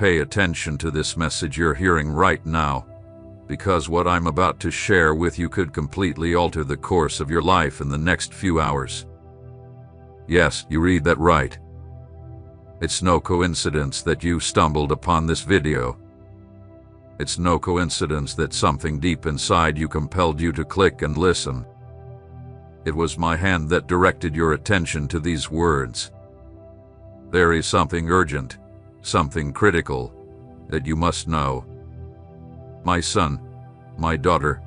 pay attention to this message you're hearing right now, because what I'm about to share with you could completely alter the course of your life in the next few hours. Yes, you read that right. It's no coincidence that you stumbled upon this video. It's no coincidence that something deep inside you compelled you to click and listen. It was my hand that directed your attention to these words. There is something urgent, something critical, that you must know. My son, my daughter,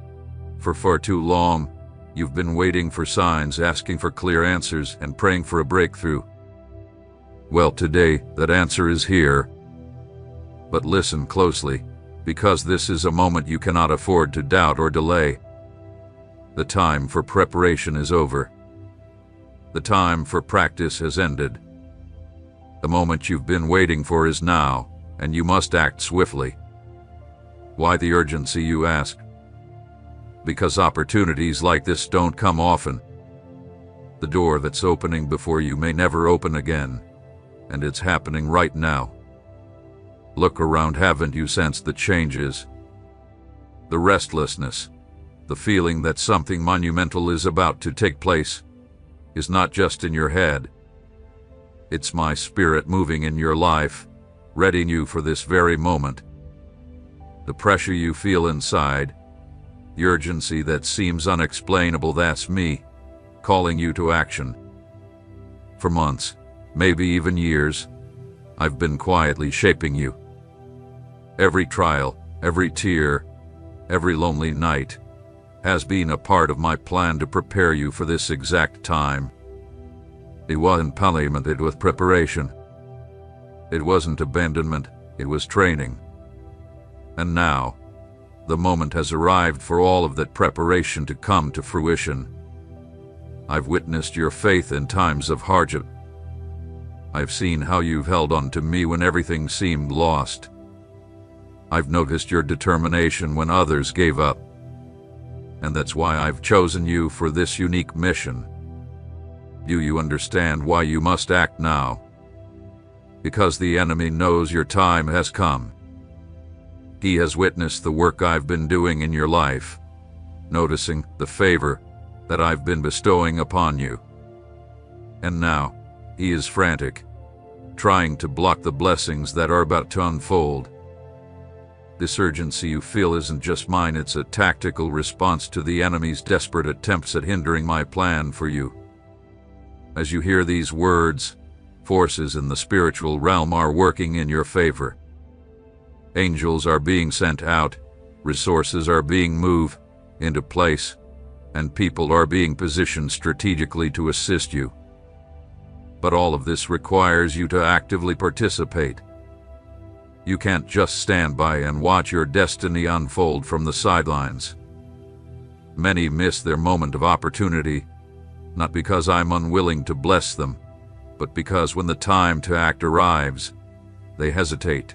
for far too long, you've been waiting for signs, asking for clear answers, and praying for a breakthrough. Well, today, that answer is here. But listen closely, because this is a moment you cannot afford to doubt or delay. The time for preparation is over. The time for practice has ended. The moment you've been waiting for is now, and you must act swiftly. Why the urgency, you ask? Because opportunities like this don't come often. The door that's opening before you may never open again, and it's happening right now. Look around, haven't you sensed the changes? The restlessness, the feeling that something monumental is about to take place, is not just in your head. It's my spirit moving in your life, readying you for this very moment. The pressure you feel inside, the urgency that seems unexplainable, that's me, calling you to action. For months, maybe even years, I've been quietly shaping you. Every trial, every tear, every lonely night has been a part of my plan to prepare you for this exact time. It wasn't punishment, it was preparation. It wasn't abandonment, it was training. And now, the moment has arrived for all of that preparation to come to fruition. I've witnessed your faith in times of hardship. I've seen how you've held on to me when everything seemed lost. I've noticed your determination when others gave up. And that's why I've chosen you for this unique mission. Do you understand why you must act now? Because the enemy knows your time has come. He has witnessed the work I've been doing in your life, noticing the favor that I've been bestowing upon you. And now, he is frantic, trying to block the blessings that are about to unfold. This urgency you feel isn't just mine, it's a tactical response to the enemy's desperate attempts at hindering my plan for you. As you hear these words, forces in the spiritual realm are working in your favor. Angels are being sent out, resources are being moved into place, and people are being positioned strategically to assist you. But all of this requires you to actively participate. You can't just stand by and watch your destiny unfold from the sidelines. Many miss their moment of opportunity, not because I'm unwilling to bless them, but because when the time to act arrives, they hesitate,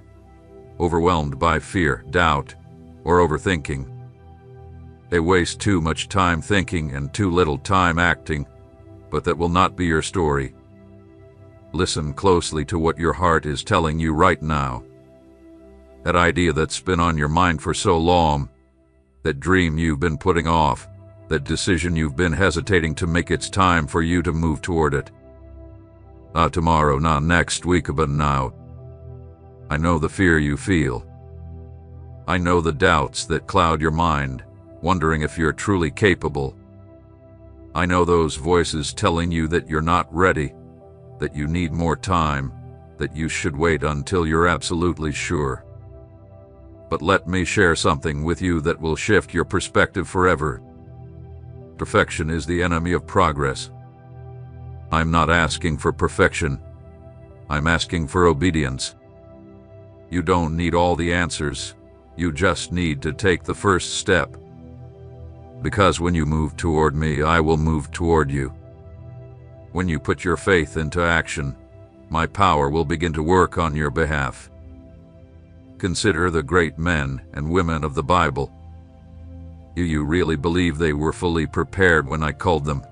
overwhelmed by fear, doubt, or overthinking. They waste too much time thinking and too little time acting, but that will not be your story. Listen closely to what your heart is telling you right now. That idea that's been on your mind for so long, that dream you've been putting off, that decision you've been hesitating to make, it's time for you to move toward it. Not tomorrow, not next week, but now. I know the fear you feel. I know the doubts that cloud your mind, wondering if you're truly capable. I know those voices telling you that you're not ready, that you need more time, that you should wait until you're absolutely sure. But let me share something with you that will shift your perspective forever. Perfection is the enemy of progress. I'm not asking for perfection. I'm asking for obedience. You don't need all the answers. You just need to take the first step. Because when you move toward me, I will move toward you. When you put your faith into action, my power will begin to work on your behalf. Consider the great men and women of the Bible. Do you really believe they were fully prepared when I called them?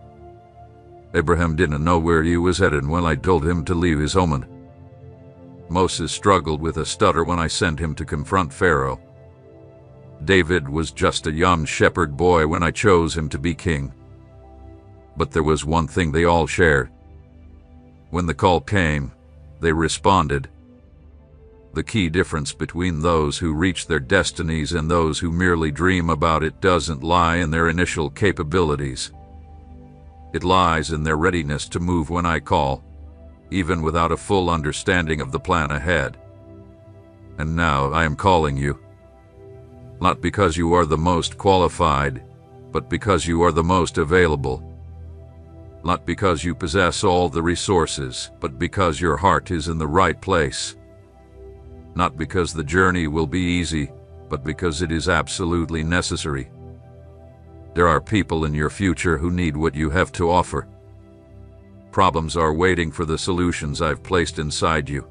Abraham didn't know where he was headed when I told him to leave his home. Moses struggled with a stutter when I sent him to confront Pharaoh. David was just a young shepherd boy when I chose him to be king. But there was one thing they all shared. When the call came, they responded. The key difference between those who reach their destinies and those who merely dream about it doesn't lie in their initial capabilities. It lies in their readiness to move when I call, even without a full understanding of the plan ahead. And now I am calling you. Not because you are the most qualified, but because you are the most available. Not because you possess all the resources, but because your heart is in the right place. Not because the journey will be easy, but because it is absolutely necessary. There are people in your future who need what you have to offer. Problems are waiting for the solutions I've placed inside you.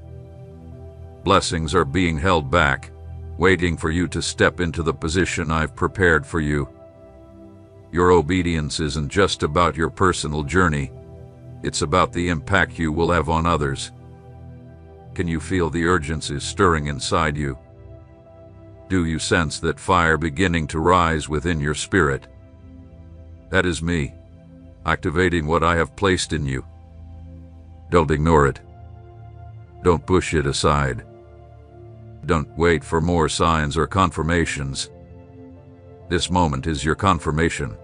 Blessings are being held back, waiting for you to step into the position I've prepared for you. Your obedience isn't just about your personal journey, it's about the impact you will have on others. Can you feel the urgency stirring inside you? Do you sense that fire beginning to rise within your spirit? That is me, activating what I have placed in you. Don't ignore it. Don't push it aside. Don't wait for more signs or confirmations. This moment is your confirmation.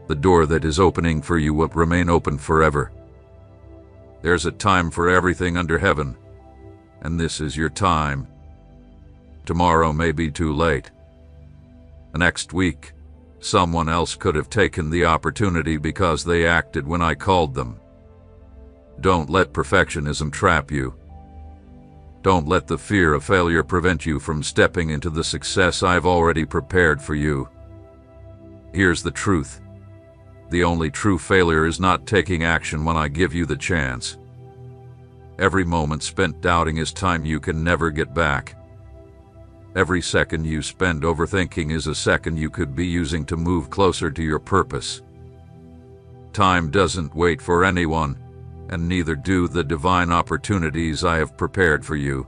The door that is opening for you will remain open forever. There's a time for everything under heaven, and this is your time. Tomorrow may be too late. Next week, someone else could have taken the opportunity because they acted when I called them. Don't let perfectionism trap you. Don't let the fear of failure prevent you from stepping into the success I've already prepared for you. Here's the truth. The only true failure is not taking action when I give you the chance. Every moment spent doubting is time you can never get back. Every second you spend overthinking is a second you could be using to move closer to your purpose. Time doesn't wait for anyone, and neither do the divine opportunities I have prepared for you.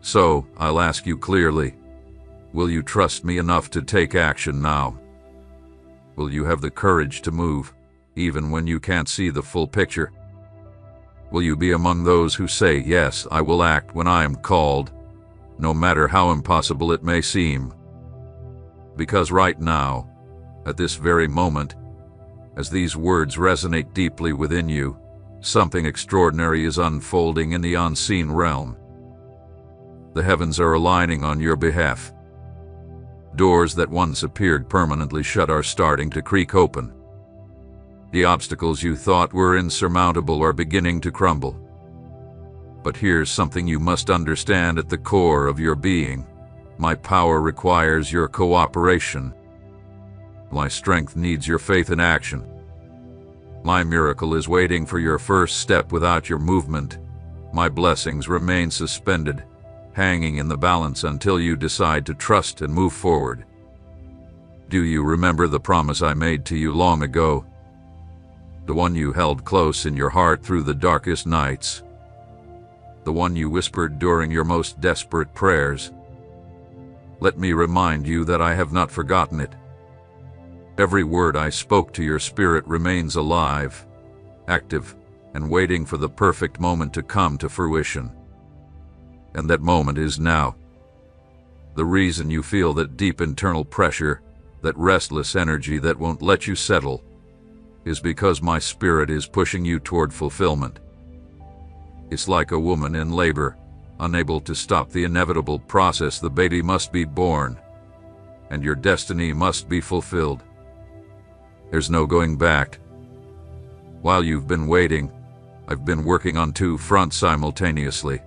So, I'll ask you clearly, will you trust me enough to take action now? Will you have the courage to move, even when you can't see the full picture? Will you be among those who say, yes, I will act when I am called, no matter how impossible it may seem? Because right now, at this very moment, as these words resonate deeply within you, something extraordinary is unfolding in the unseen realm. The heavens are aligning on your behalf. Doors that once appeared permanently shut are starting to creak open. The obstacles you thought were insurmountable are beginning to crumble. But here's something you must understand at the core of your being. My power requires your cooperation. My strength needs your faith in action. My miracle is waiting for your first step without your movement. My blessings remain suspended, hanging in the balance until you decide to trust and move forward. Do you remember the promise I made to you long ago? The one you held close in your heart through the darkest nights. The one you whispered during your most desperate prayers. Let me remind you that I have not forgotten it. Every word I spoke to your spirit remains alive, active, and waiting for the perfect moment to come to fruition. And that moment is now. The reason you feel that deep internal pressure, that restless energy that won't let you settle, is because my spirit is pushing you toward fulfillment. It's like a woman in labor, unable to stop the inevitable process. The baby must be born, and your destiny must be fulfilled. There's no going back. While you've been waiting, I've been working on two fronts simultaneously.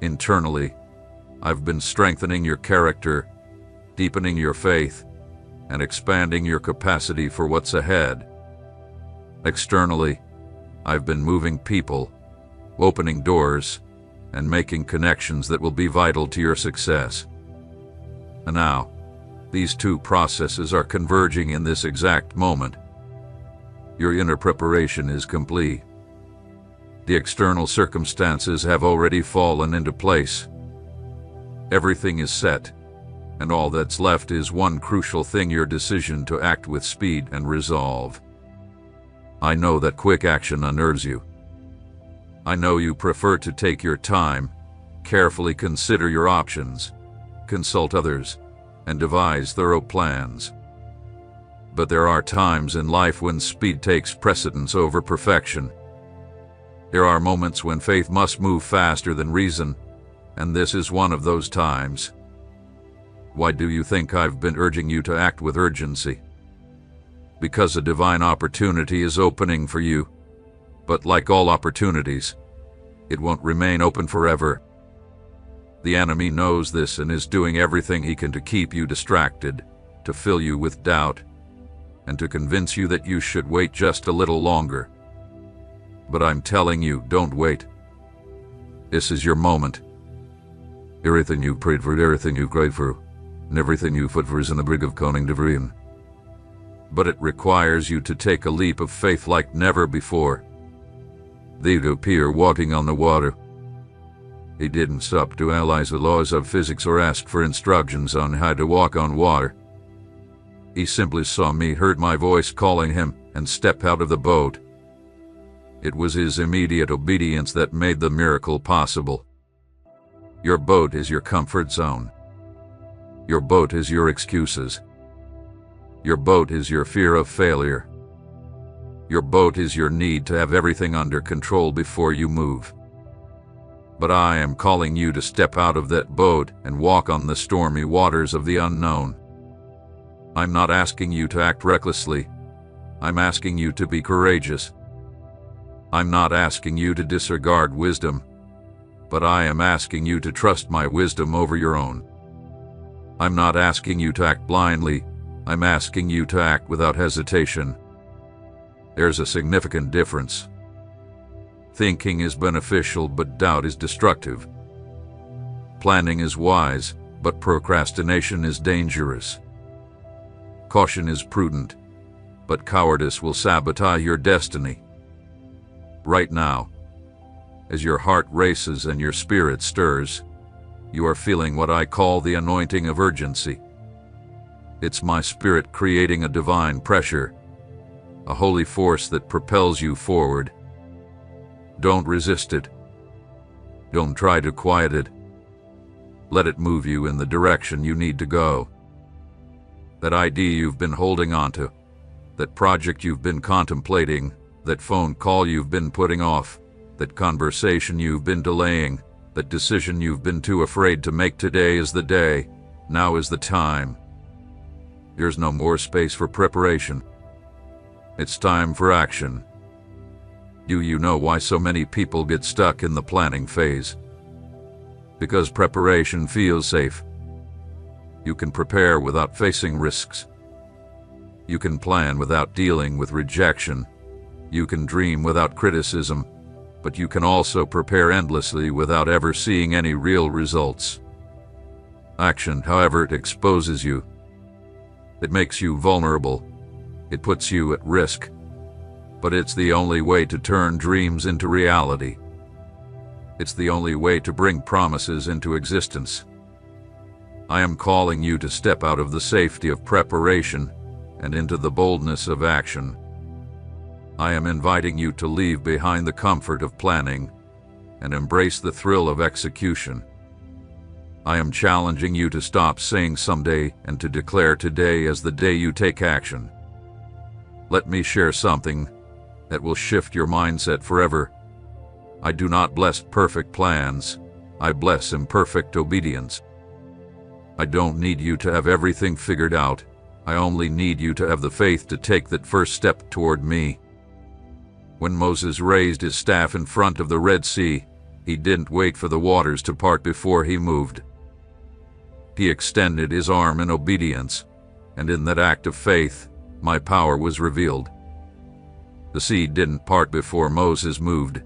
Internally, I've been strengthening your character, deepening your faith, and expanding your capacity for what's ahead. Externally, I've been moving people, opening doors, and making connections that will be vital to your success. And now, these two processes are converging in this exact moment. Your inner preparation is complete. The external circumstances have already fallen into place. Everything is set, and all that's left is one crucial thing: your decision to act with speed and resolve. I know that quick action unnerves you. I know you prefer to take your time, carefully consider your options, consult others, and devise thorough plans. But there are times in life when speed takes precedence over perfection. There are moments when faith must move faster than reason, and this is one of those times. Why do you think I've been urging you to act with urgency? Because a divine opportunity is opening for you, but like all opportunities, it won't remain open forever. The enemy knows this and is doing everything he can to keep you distracted, to fill you with doubt, and to convince you that you should wait just a little longer. But I'm telling you, don't wait. This is your moment. Everything you prayed for, everything you cried for, and everything you fought for is in the brink of coming to fruition. But it requires you to take a leap of faith like never before. They'd appear walking on the water. He didn't stop to analyze the laws of physics or ask for instructions on how to walk on water. He simply saw me, heard my voice calling him, and stepped out of the boat. It was his immediate obedience that made the miracle possible. Your boat is your comfort zone. Your boat is your excuses. Your boat is your fear of failure. Your boat is your need to have everything under control before you move. But I am calling you to step out of that boat and walk on the stormy waters of the unknown. I'm not asking you to act recklessly. I'm asking you to be courageous. I'm not asking you to disregard wisdom, but I am asking you to trust my wisdom over your own. I'm not asking you to act blindly. I'm asking you to act without hesitation. There's a significant difference. Thinking is beneficial, but doubt is destructive. Planning is wise, but procrastination is dangerous. Caution is prudent, but cowardice will sabotage your destiny. Right now, as your heart races and your spirit stirs, you are feeling what I call the anointing of urgency. It's my spirit creating a divine pressure, a holy force that propels you forward. Don't resist it. Don't try to quiet it. Let it move you in the direction you need to go. That idea you've been holding onto, that project you've been contemplating, that phone call you've been putting off, that conversation you've been delaying, that decision you've been too afraid to make, today is the day. Now is the time. There's no more space for preparation. It's time for action. Do you know why so many people get stuck in the planning phase? Because preparation feels safe. You can prepare without facing risks. You can plan without dealing with rejection. You can dream without criticism, but you can also prepare endlessly without ever seeing any real results. Action, however, it exposes you. It makes you vulnerable. It puts you at risk. But it's the only way to turn dreams into reality. It's the only way to bring promises into existence. I am calling you to step out of the safety of preparation and into the boldness of action. I am inviting you to leave behind the comfort of planning and embrace the thrill of execution. I am challenging you to stop saying someday and to declare today as the day you take action. Let me share something that will shift your mindset forever. I do not bless perfect plans. I bless imperfect obedience. I don't need you to have everything figured out. I only need you to have the faith to take that first step toward me. When Moses raised his staff in front of the Red Sea, he didn't wait for the waters to part before he moved. He extended his arm in obedience, and in that act of faith, my power was revealed. The sea didn't part before Moses moved.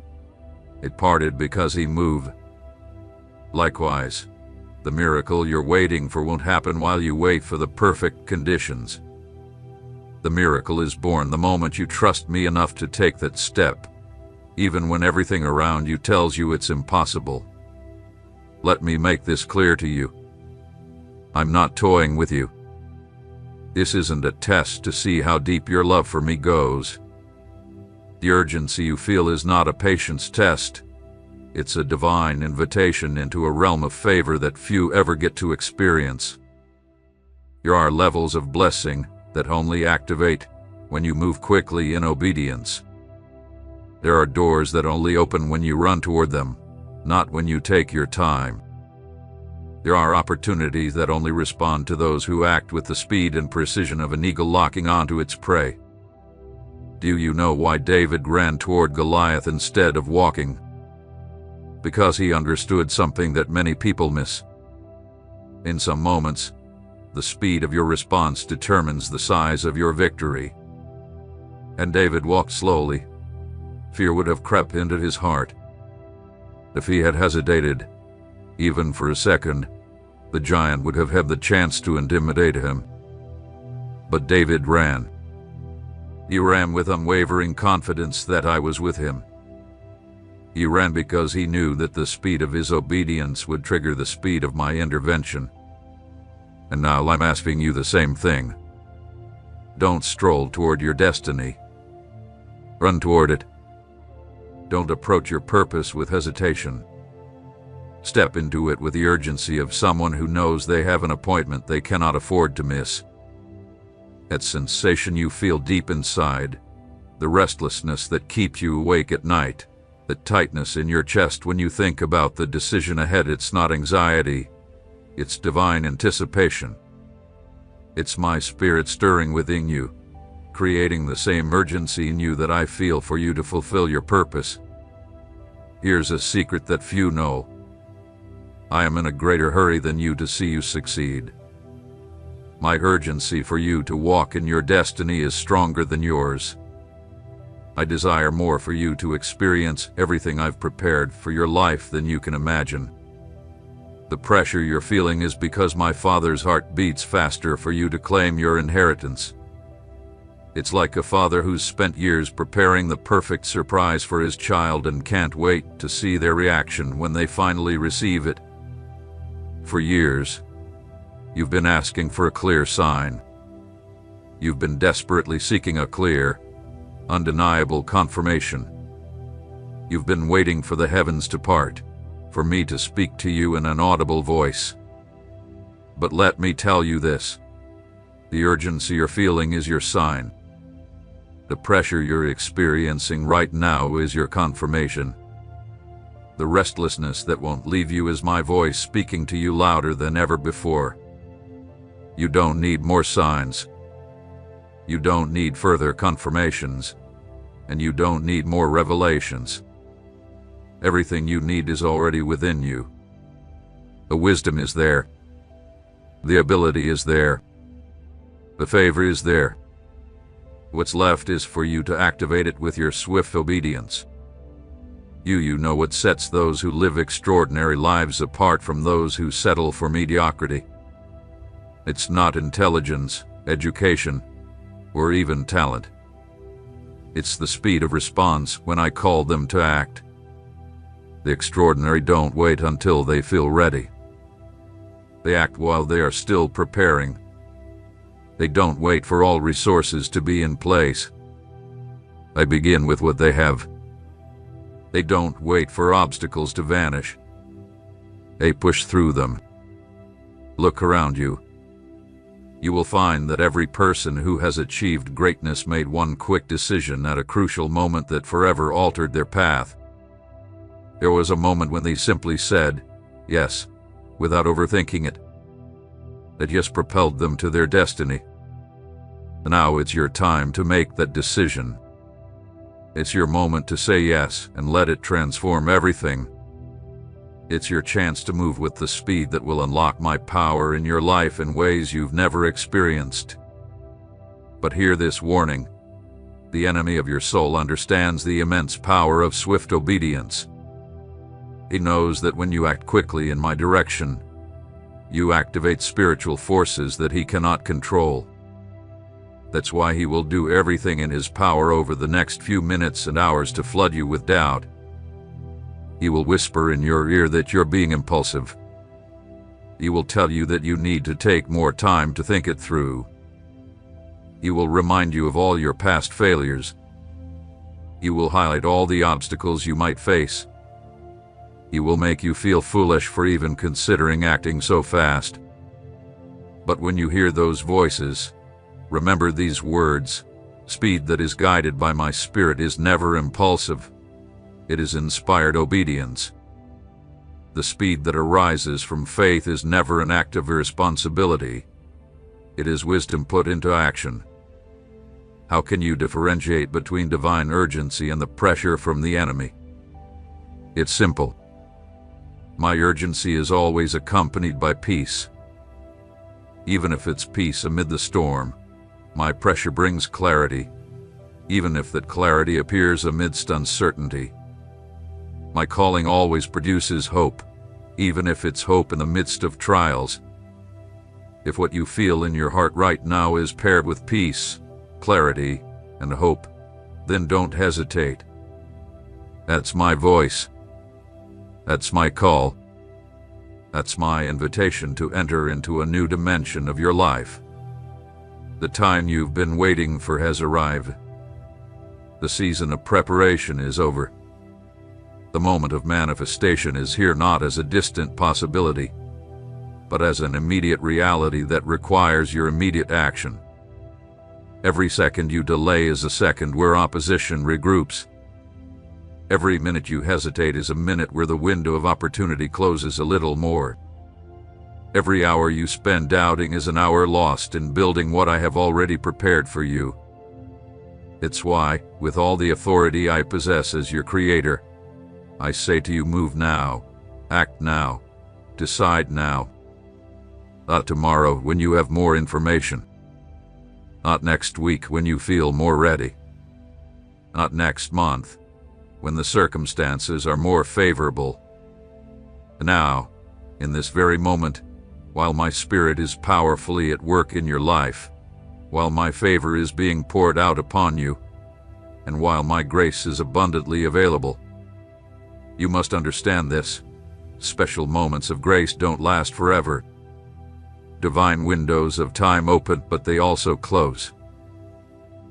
It parted because he moved. Likewise, the miracle you're waiting for won't happen while you wait for the perfect conditions. The miracle is born the moment you trust me enough to take that step. even when everything around you tells you it's impossible. Let me make this clear to you. I'm not toying with you. This isn't a test to see how deep your love for me goes. The urgency you feel is not a patience test. It's a divine invitation into a realm of favor that few ever get to experience. There are levels of blessing that only activate when you move quickly in obedience. There are doors that only open when you run toward them, not when you take your time. There are opportunities that only respond to those who act with the speed and precision of an eagle locking onto its prey. Do you know why David ran toward Goliath instead of walking? Because he understood something that many people miss. In some moments, the speed of your response determines the size of your victory. And David walked slowly. Fear would have crept into his heart. If he had hesitated, even for a second, the giant would have had the chance to intimidate him. But David ran. He ran with unwavering confidence that I was with him. He ran because he knew that the speed of his obedience would trigger the speed of my intervention. And now I'm asking you the same thing. Don't stroll toward your destiny. Run toward it. Don't approach your purpose with hesitation. Step into it with the urgency of someone who knows they have an appointment they cannot afford to miss. That sensation you feel deep inside, the restlessness that keeps you awake at night, the tightness in your chest when you think about the decision ahead, it's not anxiety, it's divine anticipation. It's my spirit stirring within you, creating the same urgency in you that I feel for you to fulfill your purpose. Here's a secret that few know. I am in a greater hurry than you to see you succeed. My urgency for you to walk in your destiny is stronger than yours. I desire more for you to experience everything I've prepared for your life than you can imagine. The pressure you're feeling is because my Father's heart beats faster for you to claim your inheritance. It's like a father who's spent years preparing the perfect surprise for his child and can't wait to see their reaction when they finally receive it. For years, you've been asking for a clear sign. You've been desperately seeking a clear, undeniable confirmation. You've been waiting for the heavens to part, for me to speak to you in an audible voice. But let me tell you this. The urgency you're feeling is your sign. The pressure you're experiencing right now is your confirmation. The restlessness that won't leave you is my voice speaking to you louder than ever before. You don't need more signs. You don't need further confirmations. And you don't need more revelations. Everything you need is already within you. The wisdom is there. The ability is there. The favor is there. What's left is for you to activate it with your swift obedience. You know what sets those who live extraordinary lives apart from those who settle for mediocrity. It's not intelligence, education, or even talent. It's the speed of response when I call them to act. The extraordinary don't wait until they feel ready. They act while they are still preparing. They don't wait for all resources to be in place. They begin with what they have. They don't wait for obstacles to vanish. They push through them. Look around you. You will find that every person who has achieved greatness made one quick decision at a crucial moment that forever altered their path. There was a moment when they simply said, yes, without overthinking it. That yes propelled them to their destiny. Now it's your time to make that decision. It's your moment to say yes and let it transform everything. It's your chance to move with the speed that will unlock my power in your life in ways you've never experienced. But hear this warning. The enemy of your soul understands the immense power of swift obedience. He knows that when you act quickly in my direction, you activate spiritual forces that he cannot control. That's why he will do everything in his power over the next few minutes and hours to flood you with doubt. He will whisper in your ear that you're being impulsive. He will tell you that you need to take more time to think it through. He will remind you of all your past failures. He will highlight all the obstacles you might face. He will make you feel foolish for even considering acting so fast. But when you hear those voices, remember these words: speed that is guided by my Spirit is never impulsive. It is inspired obedience. The speed that arises from faith is never an act of irresponsibility. It is wisdom put into action. How can you differentiate between divine urgency and the pressure from the enemy? It's simple. My urgency is always accompanied by peace. Even if it's peace amid the storm, my pressure brings clarity, even if that clarity appears amidst uncertainty. My calling always produces hope, even if it's hope in the midst of trials. If what you feel in your heart right now is paired with peace, clarity, and hope, then don't hesitate. That's my voice. That's my call. That's my invitation to enter into a new dimension of your life. The time you've been waiting for has arrived. The season of preparation is over. The moment of manifestation is here, not as a distant possibility, but as an immediate reality that requires your immediate action. Every second you delay is a second where opposition regroups. Every minute you hesitate is a minute where the window of opportunity closes a little more. Every hour you spend doubting is an hour lost in building what I have already prepared for you. It's why, with all the authority I possess as your Creator, I say to you, move now, act now, decide now. Not tomorrow when you have more information. Not next week when you feel more ready. Not next month when the circumstances are more favorable. Now, in this very moment, while my Spirit is powerfully at work in your life, while my favor is being poured out upon you, and while my grace is abundantly available. You must understand this. Special moments of grace don't last forever. Divine windows of time open, but they also close.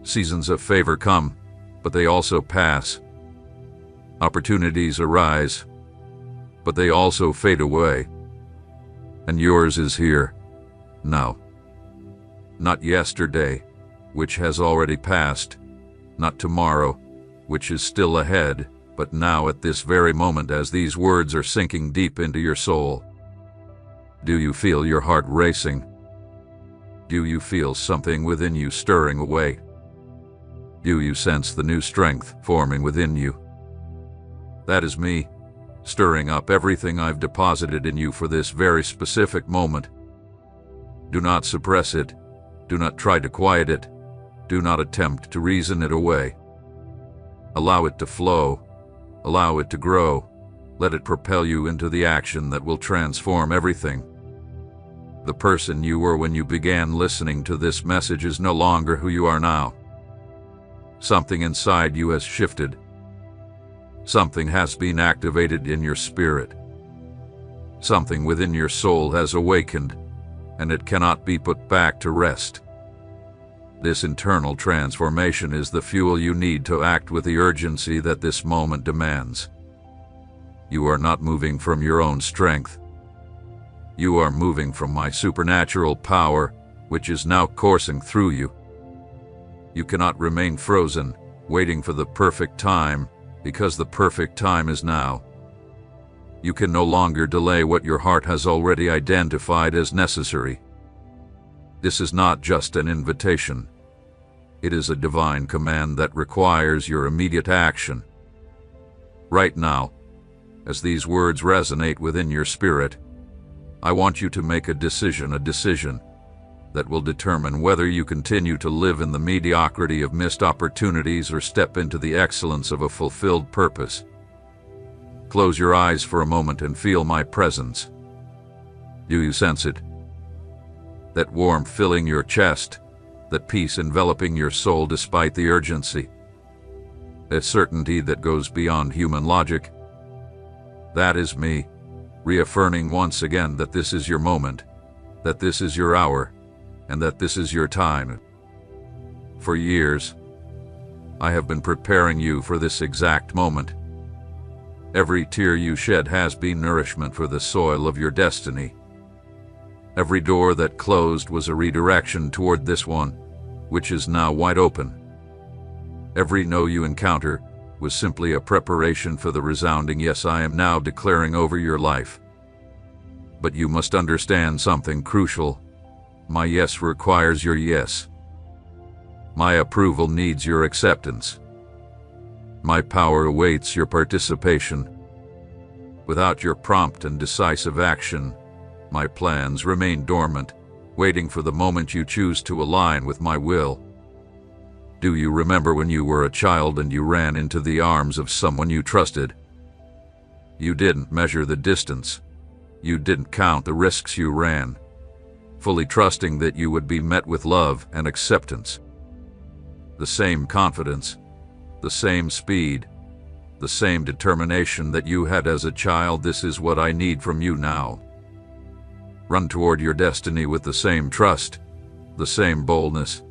Seasons of favor come, but they also pass. Opportunities arise, but they also fade away. And yours is here, now. Not yesterday, which has already passed, not tomorrow, which is still ahead, but now at this very moment as these words are sinking deep into your soul. Do you feel your heart racing? Do you feel something within you stirring away? Do you sense the new strength forming within you? That is me, stirring up everything I've deposited in you for this very specific moment. Do not suppress it. Do not try to quiet it. Do not attempt to reason it away. Allow it to flow. Allow it to grow. Let it propel you into the action that will transform everything. The person you were when you began listening to this message is no longer who you are now. Something inside you has shifted. Something has been activated in your spirit. Something within your soul has awakened, and it cannot be put back to rest. This internal transformation is the fuel you need to act with the urgency that this moment demands. You are not moving from your own strength. You are moving from my supernatural power, which is now coursing through you. You cannot remain frozen, waiting for the perfect time, because the perfect time is now. You can no longer delay what your heart has already identified as necessary. This is not just an invitation. It is a divine command that requires your immediate action. Right now, as these words resonate within your spirit, I want you to make a decision that will determine whether you continue to live in the mediocrity of missed opportunities or step into the excellence of a fulfilled purpose. Close your eyes for a moment and feel my presence. Do you sense it? That warmth filling your chest, that peace enveloping your soul despite the urgency, a certainty that goes beyond human logic. That is me, reaffirming once again that this is your moment, that this is your hour, and that this is your time. For years, I have been preparing you for this exact moment. Every tear you shed has been nourishment for the soil of your destiny. Every door that closed was a redirection toward this one, which is now wide open. Every no you encounter was simply a preparation for the resounding yes I am now declaring over your life. But you must understand something crucial. My yes requires your yes. My approval needs your acceptance. My power awaits your participation. Without your prompt and decisive action, my plans remain dormant, waiting for the moment you choose to align with my will. Do you remember when you were a child and you ran into the arms of someone you trusted? You didn't measure the distance. You didn't count the risks you ran, fully trusting that you would be met with love and acceptance. The same confidence, the same speed, the same determination that you had as a child. This is what I need from you now. Run toward your destiny with the same trust, the same boldness.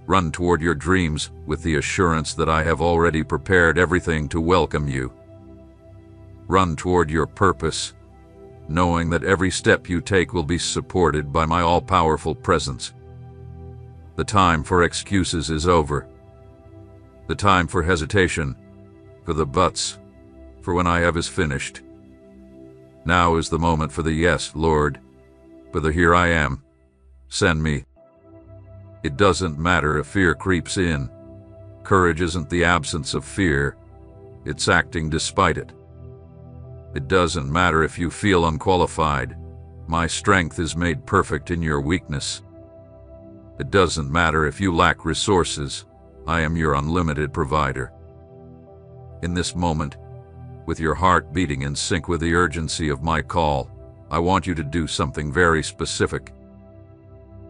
Run toward your dreams with the assurance that I have already prepared everything to welcome you. Run toward your purpose, knowing that every step you take will be supported by my all-powerful presence. The time for excuses is over. The time for hesitation, for the buts, for when I have is finished. Now is the moment for the yes, Lord, for the here I am. Send me. It doesn't matter if fear creeps in. Courage isn't the absence of fear. It's acting despite it. It doesn't matter if you feel unqualified. My strength is made perfect in your weakness. It doesn't matter if you lack resources. I am your unlimited provider. In this moment, with your heart beating in sync with the urgency of my call, I want you to do something very specific.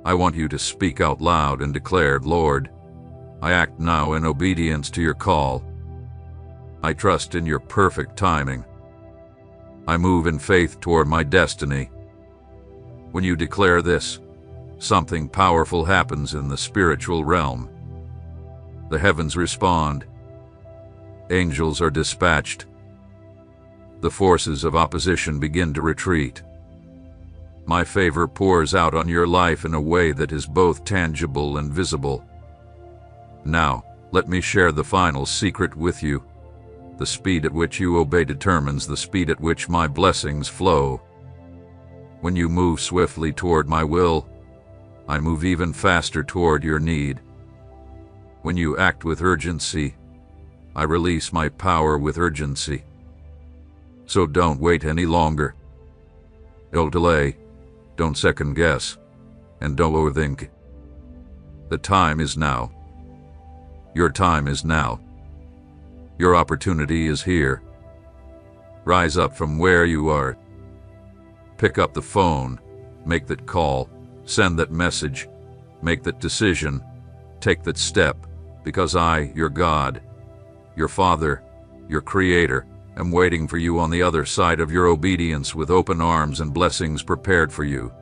I want you to speak out loud and declare, Lord, I act now in obedience to your call. I trust in your perfect timing. I move in faith toward my destiny. When you declare this, something powerful happens in the spiritual realm. The heavens respond. Angels are dispatched. The forces of opposition begin to retreat. My favor pours out on your life in a way that is both tangible and visible. Now, let me share the final secret with you. The speed at which you obey determines the speed at which my blessings flow. When you move swiftly toward my will, I move even faster toward your need. When you act with urgency, I release my power with urgency. So don't wait any longer. Don't delay, don't second guess, and don't overthink. The time is now. Your time is now. Your opportunity is here. Rise up from where you are. Pick up the phone, make that call, send that message, make that decision, take that step, because I, your God, your Father, your Creator, am waiting for you on the other side of your obedience with open arms and blessings prepared for you.